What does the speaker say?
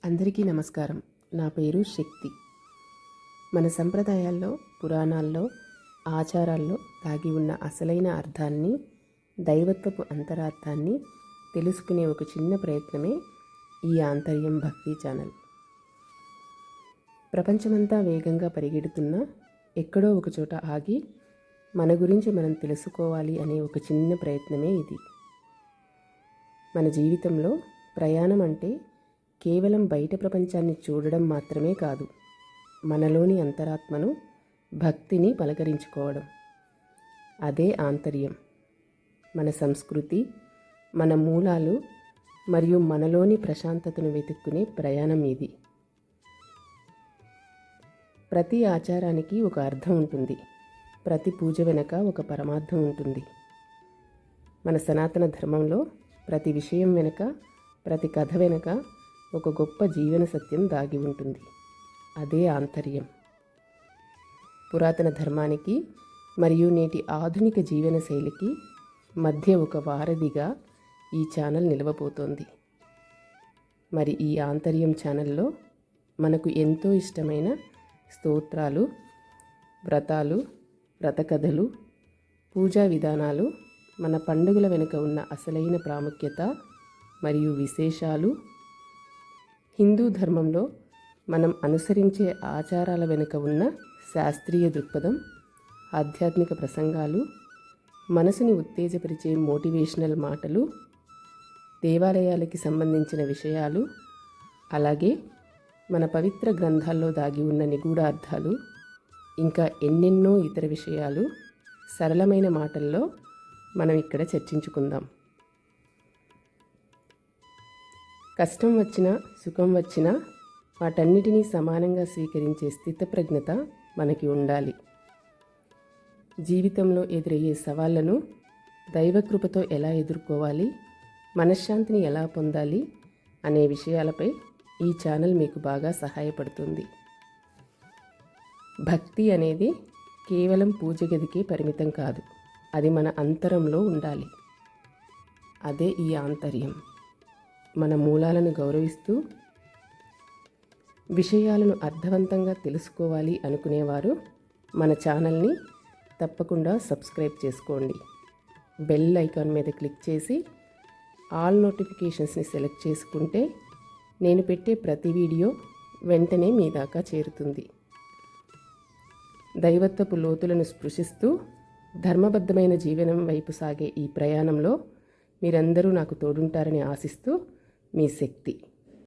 అందరికీ నమస్కారం. నా పేరు శక్తి. మన సంప్రదాయాల్లో, పురాణాల్లో, ఆచారాల్లో దాగి ఉన్న అసలైన అర్థాన్ని, దైవత్వపు అంతరార్థాన్ని తెలుసుకునే ఒక చిన్న ప్రయత్నమే ఈ ఆంతర్యం భక్తి ఛానల్. ప్రపంచమంతా వేగంగా పరిగెడుతున్నా ఎక్కడో ఒక చోట ఆగి మన గురించి మనం తెలుసుకోవాలి అనే ఒక చిన్న ప్రయత్నమే ఇది. మన జీవితంలో ప్రయాణం అంటే కేవలం బయట ప్రపంచాన్ని చూడడం మాత్రమే కాదు, మనలోని అంతరాత్మను, భక్తిని పలకరించుకోవడం. అదే ఆంతర్యం. మన సంస్కృతి, మన మూలాలు మరియు మనలోని ప్రశాంతతను వెతుక్కునే ప్రయాణం ఇది. ప్రతి ఆచారానికి ఒక అర్థం ఉంటుంది. ప్రతి పూజ వెనక ఒక పరమార్థం ఉంటుంది. మన సనాతన ధర్మంలో ప్రతి విషయం వెనక, ప్రతి కథ వెనక ఒక గొప్ప జీవన సత్యం దాగి ఉంటుంది. అదే ఆంతర్యం. పురాతన ధర్మానికి మరియు నేటి ఆధునిక జీవన శైలికి మధ్య ఒక వారధిగా ఈ ఛానల్ నిలవబోతోంది. మరి ఈ ఆంతర్యం ఛానల్లో మనకు ఎంతో ఇష్టమైన స్తోత్రాలు, వ్రతాలు, వ్రతకథలు, పూజా విధానాలు, మన పండుగల వెనుక ఉన్న అసలైన ప్రాముఖ్యత మరియు విశేషాలు, హిందూ ధర్మంలో మనం అనుసరించే ఆచారాల వెనుక ఉన్న శాస్త్రీయ దృక్పథం, ఆధ్యాత్మిక ప్రసంగాలు, మనసుని ఉత్తేజపరిచే మోటివేషనల్ మాటలు, దేవాలయాలకి సంబంధించిన విషయాలు, అలాగే మన పవిత్ర గ్రంథాల్లో దాగి ఉన్న నిగూఢార్థాలు, ఇంకా ఎన్నెన్నో ఇతర విషయాలు సరళమైన మాటల్లో మనం ఇక్కడ చర్చించుకుందాం. కష్టం వచ్చినా, సుఖం వచ్చినా వాటన్నిటినీ సమానంగా స్వీకరించే స్థితప్రజ్ఞత మనకి ఉండాలి. జీవితంలో ఎదురయ్యే సవాళ్లను దైవకృపతో ఎలా ఎదుర్కోవాలి, మనశ్శాంతిని ఎలా పొందాలి అనే విషయాలపై ఈ ఛానల్ మీకు బాగా సహాయపడుతుంది. భక్తి అనేది కేవలం పూజ గదికే పరిమితం కాదు, అది మన అంతరంలో ఉండాలి. అదే ఈ ఆంతర్యం. మన మూలాలను గౌరవిస్తూ విషయాలను అర్థవంతంగా తెలుసుకోవాలి అనుకునేవారు మన ఛానల్ని తప్పకుండా సబ్స్క్రైబ్ చేసుకోండి. బెల్ ఐకాన్ మీద క్లిక్ చేసి ఆల్ నోటిఫికేషన్స్ని సెలెక్ట్ చేసుకుంటే నేను పెట్టే ప్రతి వీడియో వెంటనే మీ దాకా చేరుతుంది. దైవత్వపు లోతులను స్పృశిస్తూ ధర్మబద్ధమైన జీవనం వైపు సాగే ఈ ప్రయాణంలో మీరందరూ నాకు తోడుంటారని ఆశిస్తూ మీ శక్తి.